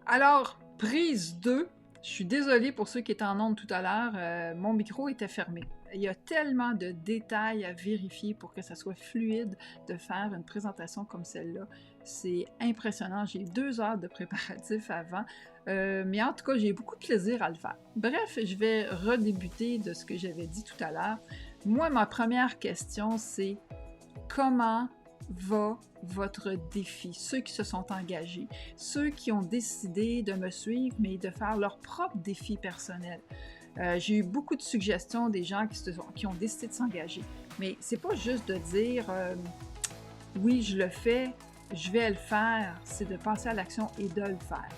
Alors, prise 2. Je suis désolée pour ceux qui étaient en onde tout à l'heure, mon micro était fermé. Il y a tellement de détails à vérifier pour que ça soit fluide de faire une présentation comme celle-là. C'est impressionnant. J'ai 2 heures de préparatif avant, mais en tout cas, j'ai beaucoup de plaisir à le faire. Bref, je vais redébuter de ce que j'avais dit tout à l'heure. Moi, ma première question, c'est comment va votre défi? Ceux qui se sont engagés, ceux qui ont décidé de me suivre, mais de faire leur propre défi personnel. J'ai eu beaucoup de suggestions des gens qui ont décidé de s'engager. Mais c'est pas juste de dire oui, je le fais, je vais le faire, c'est de passer à l'action et de le faire.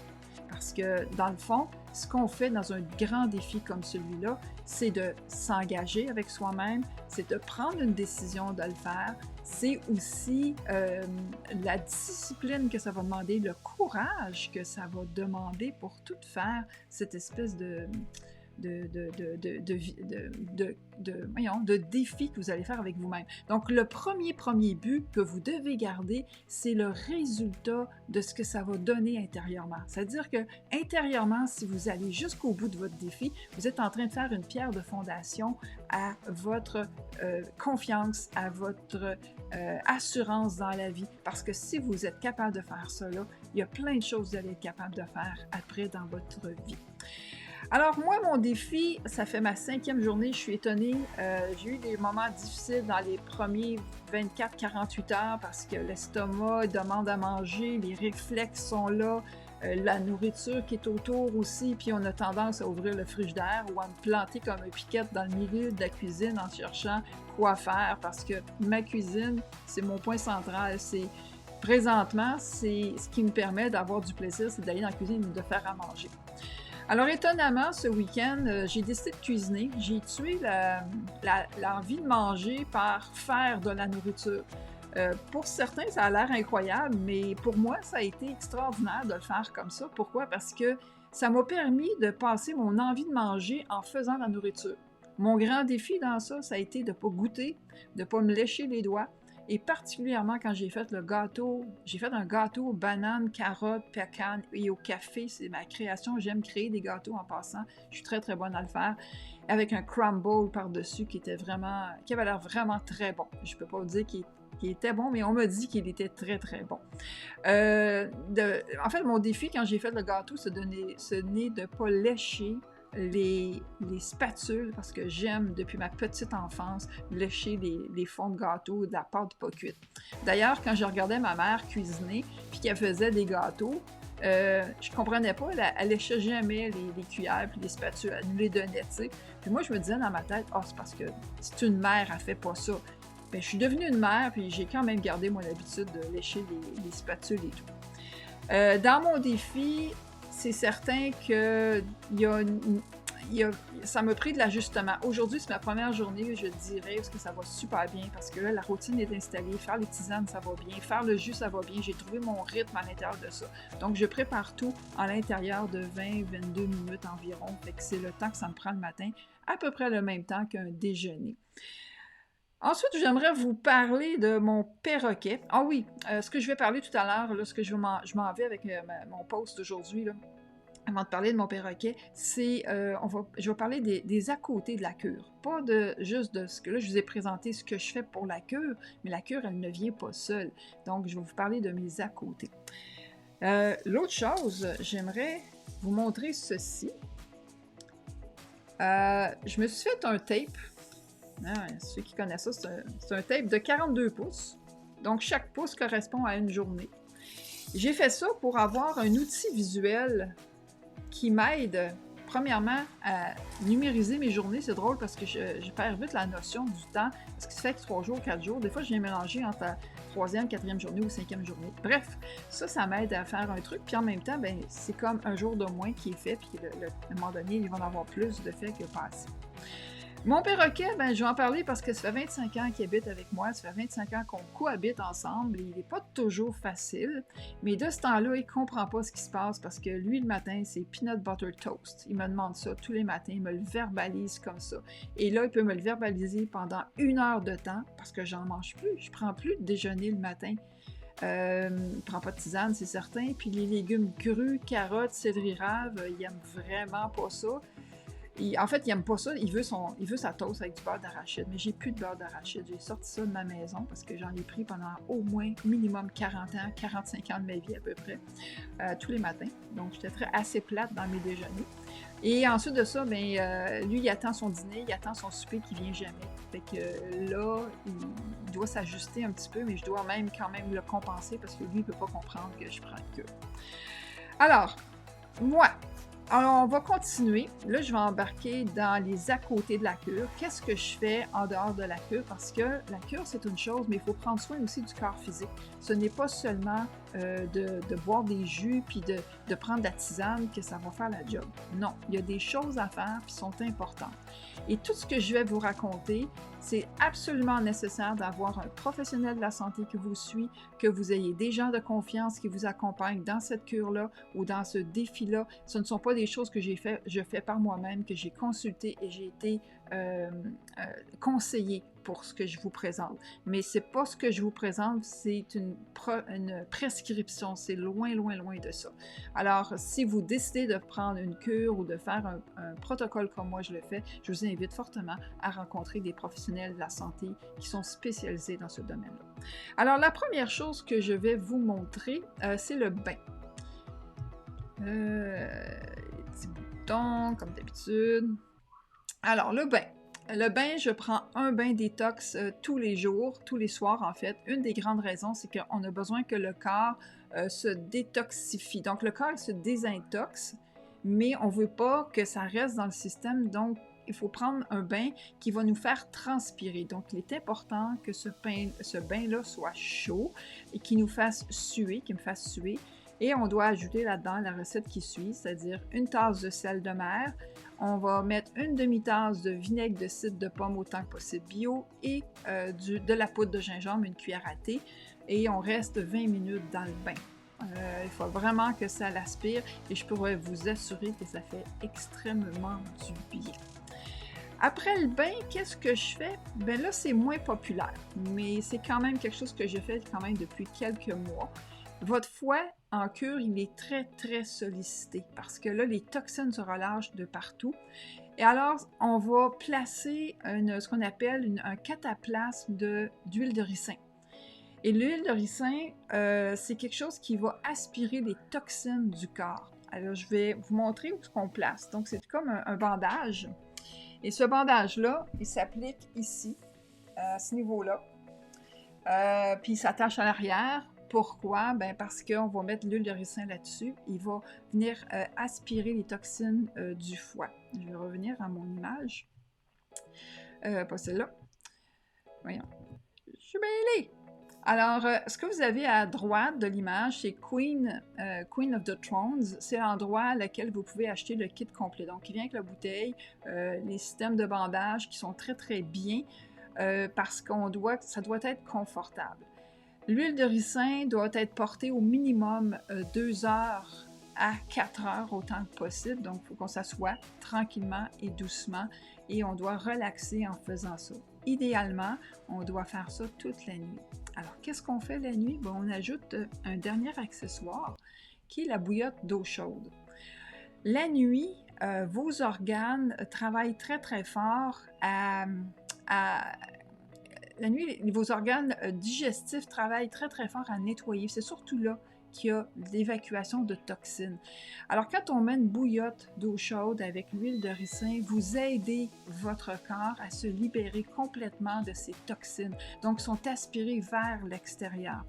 Parce que, dans le fond, ce qu'on fait dans un grand défi comme celui-là, c'est de s'engager avec soi-même, c'est de prendre une décision de le faire, c'est aussi la discipline que ça va demander, le courage que ça va demander pour tout faire, cette espèce de défi que vous allez faire avec vous-même. Donc, le premier but que vous devez garder, c'est le résultat de ce que ça va donner intérieurement. C'est-à-dire que intérieurement, si vous allez jusqu'au bout de votre défi, vous êtes en train de faire une pierre de fondation à votre confiance, à votre assurance dans la vie. Parce que si vous êtes capable de faire ça, là, il y a plein de choses que vous allez être capable de faire après dans votre vie. Alors moi, mon défi, ça fait ma 5e journée, je suis étonnée. J'ai eu des moments difficiles dans les premiers 24-48 heures parce que l'estomac demande à manger, les réflexes sont là, la nourriture qui est autour aussi, puis on a tendance à ouvrir le frigidaire ou à me planter comme un piquette dans le milieu de la cuisine en cherchant quoi faire parce que ma cuisine, c'est mon point central, présentement, c'est ce qui me permet d'avoir du plaisir, c'est d'aller dans la cuisine et de faire à manger. Alors, étonnamment, ce week-end, j'ai décidé de cuisiner. J'ai tué l'envie de manger par faire de la nourriture. Pour certains, ça a l'air incroyable, mais pour moi, ça a été extraordinaire de le faire comme ça. Pourquoi? Parce que ça m'a permis de passer mon envie de manger en faisant de la nourriture. Mon grand défi dans ça, ça a été de ne pas goûter, de ne pas me lécher les doigts, et particulièrement quand j'ai fait le gâteau, j'ai fait un gâteau banane, carotte, pécan et au café. C'est ma création. J'aime créer des gâteaux en passant. Je suis très, très bonne à le faire. Avec un crumble par-dessus qui avait l'air vraiment très bon. Je ne peux pas vous dire qu'il était bon, mais on m'a dit qu'il était très, très bon. En fait, mon défi quand j'ai fait le gâteau, ce n'est de ne pas lécher les spatules, parce que j'aime, depuis ma petite enfance, lécher les fonds de gâteau de la pâte pas cuite. D'ailleurs, quand je regardais ma mère cuisiner, puis qu'elle faisait des gâteaux, je comprenais pas, elle léchait jamais les cuillères puis les spatules, elle nous les donnait, tu sais. Puis moi, je me disais dans ma tête, c'est parce que c'est une mère, elle fait pas ça. Ben, je suis devenue une mère, puis j'ai quand même gardé, moi, l'habitude de lécher les spatules et tout. Dans mon défi, c'est certain que ça m'a pris de l'ajustement. Aujourd'hui, c'est ma première journée, je dirais, parce que ça va super bien, parce que là, la routine est installée. Faire les tisanes, ça va bien. Faire le jus, ça va bien. J'ai trouvé mon rythme à l'intérieur de ça. Donc, je prépare tout à l'intérieur de 20-22 minutes environ. Fait que c'est le temps que ça me prend le matin, à peu près le même temps qu'un déjeuner. Ensuite, j'aimerais vous parler de mon perroquet. Ah oui, ce que je vais parler tout à l'heure, là, ce que je m'en vais avec mon post d'aujourd'hui, là, avant de parler de mon perroquet, c'est, je vais parler des à côté de la cure. Pas juste de ce que là, je vous ai présenté ce que je fais pour la cure, mais la cure, elle ne vient pas seule. Donc, je vais vous parler de mes à côté. L'autre chose, j'aimerais vous montrer ceci. Je me suis fait un tape. Ceux qui connaissent ça, c'est un tape de 42 pouces. Donc, chaque pouce correspond à une journée. J'ai fait ça pour avoir un outil visuel qui m'aide, premièrement, à numériser mes journées. C'est drôle parce que je perds vite la notion du temps, parce que ça fait que 3 jours, 4 jours. Des fois, je viens mélanger entre la 3e, 4e journée ou 5e journée. Bref, ça m'aide à faire un truc. Puis en même temps, ben, c'est comme un jour de moins qui est fait, puis à un moment donné, il va en avoir plus de fait que passé. Mon perroquet, ben, je vais en parler parce que ça fait 25 ans qu'il habite avec moi, ça fait 25 ans qu'on cohabite ensemble, il n'est pas toujours facile, mais de ce temps-là, il ne comprend pas ce qui se passe parce que lui, le matin, c'est peanut butter toast. Il me demande ça tous les matins, il me le verbalise comme ça. Et là, il peut me le verbaliser pendant 1 heure de temps parce que j'en mange plus, je prends plus de déjeuner le matin. Il prend pas de tisane, c'est certain. Puis les légumes crus, carottes, céleri rave, il aime vraiment pas ça. En fait, il aime pas ça, il veut sa toast avec du beurre d'arachide, mais j'ai plus de beurre d'arachide. J'ai sorti ça de ma maison parce que j'en ai pris pendant au moins minimum 40 ans, 45 ans de ma vie à peu près, tous les matins. Donc, j'étais assez plate dans mes déjeuners. Et ensuite de ça, lui, il attend son dîner, il attend son souper qui vient jamais. Fait que là, il doit s'ajuster un petit peu, mais je dois quand même le compenser parce que lui, il peut pas comprendre que je prends le cure. Alors, moi, on va continuer. Là, je vais embarquer dans les à côté de la cure. Qu'est-ce que je fais en dehors de la cure? Parce que la cure, c'est une chose, mais il faut prendre soin aussi du corps physique. Ce n'est pas seulement de boire des jus puis de prendre de la tisane que ça va faire la job. Non, il y a des choses à faire qui sont importantes. Et tout ce que je vais vous raconter, c'est absolument nécessaire d'avoir un professionnel de la santé qui vous suit, que vous ayez des gens de confiance qui vous accompagnent dans cette cure-là ou dans ce défi-là. Ce ne sont pas des choses que je fais par moi-même, que j'ai consulté et j'ai été conseillé pour ce que je vous présente. Mais c'est pas ce que je vous présente, c'est une prescription. C'est loin, loin, loin de ça. Alors, si vous décidez de prendre une cure ou de faire un protocole comme moi je le fais, je vous invite fortement à rencontrer des professionnels de la santé qui sont spécialisés dans ce domaine-là. Alors, la première chose que je vais vous montrer, c'est le bain. Petit bouton, comme d'habitude. Alors, le bain. Le bain, je prends un bain détox tous les jours, tous les soirs en fait. Une des grandes raisons, c'est qu'on a besoin que le corps se détoxifie. Donc, le corps il se désintoxe, mais on ne veut pas que ça reste dans le système. Donc, il faut prendre un bain qui va nous faire transpirer. Donc, il est important que ce bain-là soit chaud et qu'il nous fasse suer, qu'il me fasse suer. Et on doit ajouter là-dedans la recette qui suit, c'est-à-dire une tasse de sel de mer. On va mettre une demi-tasse de vinaigre de cidre de pomme autant que possible bio et de la poudre de gingembre, une cuillère à thé. Et on reste 20 minutes dans le bain. Il faut vraiment que ça l'aspire et je pourrais vous assurer que ça fait extrêmement du bien. Après le bain, qu'est-ce que je fais? Ben là, c'est moins populaire, mais c'est quand même quelque chose que je fais quand même depuis quelques mois. Votre foie en cure, il est très, très sollicité parce que là, les toxines se relâchent de partout. Et alors, on va placer ce qu'on appelle un cataplasme d'huile de ricin. Et l'huile de ricin, c'est quelque chose qui va aspirer les toxines du corps. Alors, je vais vous montrer où on place. Donc, c'est comme un bandage. Et ce bandage-là, il s'applique ici, à ce niveau-là. Puis, il s'attache à l'arrière. Pourquoi? Ben parce qu'on va mettre l'huile de ricin là-dessus. Il va venir aspirer les toxines du foie. Je vais revenir à mon image. Pas celle-là. Voyons. Je suis mêlée! Alors, ce que vous avez à droite de l'image, c'est Queen of the Thrones. C'est l'endroit à lequel vous pouvez acheter le kit complet. Donc, il vient avec la bouteille, les systèmes de bandage qui sont très, très bien parce ça doit être confortable. L'huile de ricin doit être portée au minimum 2 heures à 4 heures autant que possible. Donc, il faut qu'on s'assoie tranquillement et doucement et on doit relaxer en faisant ça. Idéalement, on doit faire ça toute la nuit. Alors, qu'est-ce qu'on fait la nuit? Bon, on ajoute un dernier accessoire qui est la bouillotte d'eau chaude. La nuit, vos organes travaillent très, très fort la nuit, vos organes digestifs travaillent très, très fort à nettoyer. C'est surtout là qu'il y a l'évacuation de toxines. Alors, quand on met une bouillotte d'eau chaude avec l'huile de ricin, vous aidez votre corps à se libérer complètement de ces toxines. Donc, sont aspirées vers l'extérieur.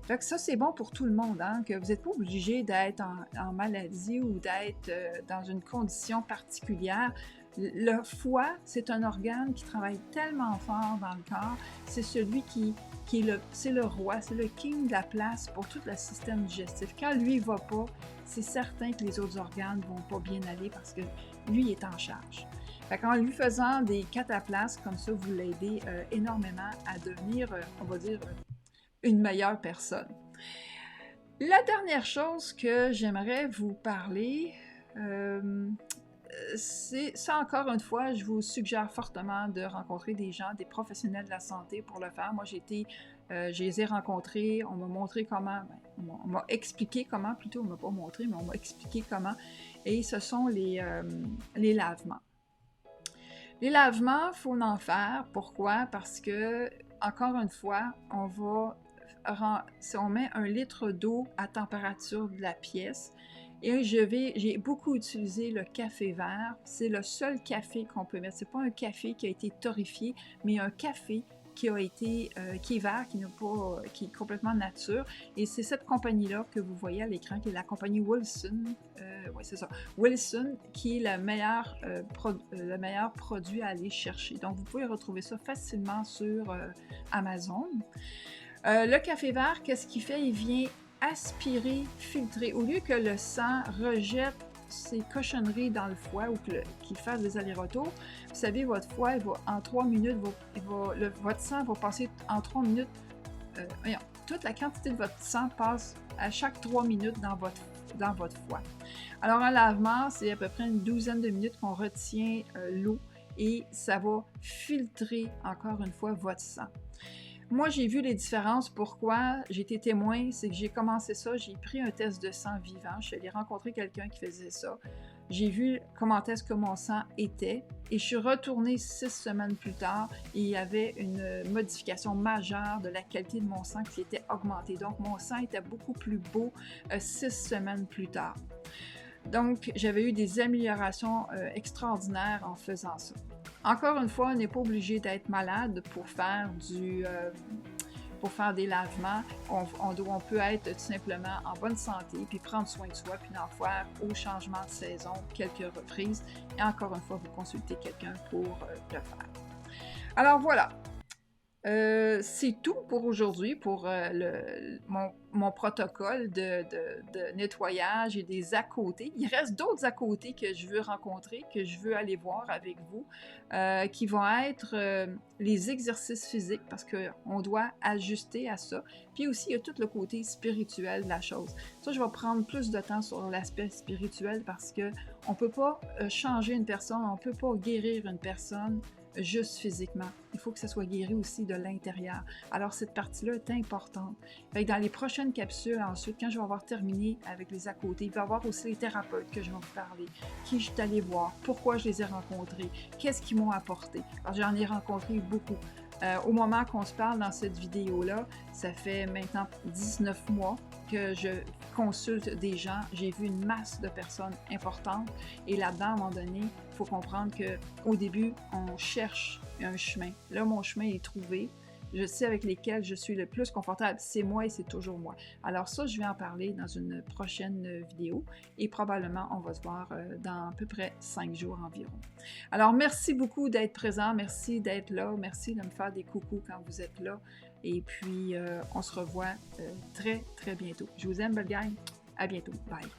Fait que ça, c'est bon pour tout le monde, hein, que vous n'êtes pas obligé d'être en maladie ou d'être dans une condition particulière. Le foie, c'est un organe qui travaille tellement fort dans le corps. C'est celui c'est le roi, c'est le king de la place pour tout le système digestif. Quand lui ne va pas, c'est certain que les autres organes ne vont pas bien aller parce que lui est en charge. Fait qu'en lui faisant des cataplasmes comme ça, vous l'aidez énormément à devenir, on va dire, une meilleure personne. La dernière chose que j'aimerais vous parler, ça, encore une fois, je vous suggère fortement de rencontrer des gens, des professionnels de la santé pour le faire. Moi, je les ai rencontrés, on m'a montré comment, on m'a expliqué comment, plutôt, on m'a pas montré, mais on m'a expliqué comment, et ce sont les lavements. Les lavements, il faut en faire. Pourquoi? Parce que, encore une fois, si on met 1 litre d'eau à température de la pièce, et j'ai beaucoup utilisé le café vert. C'est le seul café qu'on peut mettre. C'est pas un café qui a été torréfié, mais un café qui est vert, qui est complètement nature. Et c'est cette compagnie-là que vous voyez à l'écran, qui est la compagnie Wilson. Oui, c'est ça. Wilson, qui est le meilleur produit à aller chercher. Donc, vous pouvez retrouver ça facilement sur Amazon. Le café vert, qu'est-ce qu'il fait? Il vient aspirer, filtrer. Au lieu que le sang rejette ces cochonneries dans le foie ou qu'il fasse des allers-retours, vous savez, votre foie, en 3 minutes, votre sang va passer en 3 minutes. Toute la quantité de votre sang passe à chaque 3 minutes dans votre foie. Alors, un lavement, c'est à peu près une douzaine de minutes qu'on retient l'eau et ça va filtrer, encore une fois, votre sang. Moi, j'ai vu les différences. Pourquoi? J'ai été témoin, c'est que j'ai commencé ça, j'ai pris un test de sang vivant, je suis allée rencontrer quelqu'un qui faisait ça. J'ai vu comment est-ce que mon sang était et je suis retournée 6 semaines plus tard et il y avait une modification majeure de la qualité de mon sang qui était augmentée. Donc, mon sang était beaucoup plus beau 6 semaines plus tard. Donc, j'avais eu des améliorations extraordinaires en faisant ça. Encore une fois, on n'est pas obligé d'être malade pour faire des lavements. On peut être tout simplement en bonne santé, puis prendre soin de soi, puis en faire au changement de saison quelques reprises. Et encore une fois, vous consultez quelqu'un pour le faire. Alors voilà. C'est tout pour aujourd'hui, pour mon protocole de nettoyage et des à-côtés. Il reste d'autres à-côtés que je veux rencontrer, que je veux aller voir avec vous, qui vont être les exercices physiques, parce qu'on doit ajuster à ça. Puis aussi, il y a tout le côté spirituel de la chose. Ça, je vais prendre plus de temps sur l'aspect spirituel parce qu'on ne peut pas changer une personne, on ne peut pas guérir une personne juste physiquement. Il faut que ça soit guéri aussi de l'intérieur. Alors, cette partie-là est importante. Fait que dans les prochaines capsules, ensuite, quand je vais avoir terminé avec les à-côtés, il va y avoir aussi les thérapeutes que je vais vous parler, qui je suis allée voir, pourquoi je les ai rencontrés, qu'est-ce qu'ils m'ont apporté. Alors, j'en ai rencontré beaucoup. Au moment qu'on se parle dans cette vidéo-là, ça fait maintenant 19 mois que je consulte des gens. J'ai vu une masse de personnes importantes et là-dedans, à un moment donné, il faut comprendre qu'au début, on cherche un chemin. Là, mon chemin est trouvé. Je sais avec lesquels je suis le plus confortable. C'est moi et c'est toujours moi. Alors ça, je vais en parler dans une prochaine vidéo et probablement, on va se voir dans à peu près 5 jours environ. Alors, merci beaucoup d'être présent. Merci d'être là. Merci de me faire des coucous quand vous êtes là. Et puis, on se revoit très, très bientôt. Je vous aime, belle gang. À bientôt. Bye.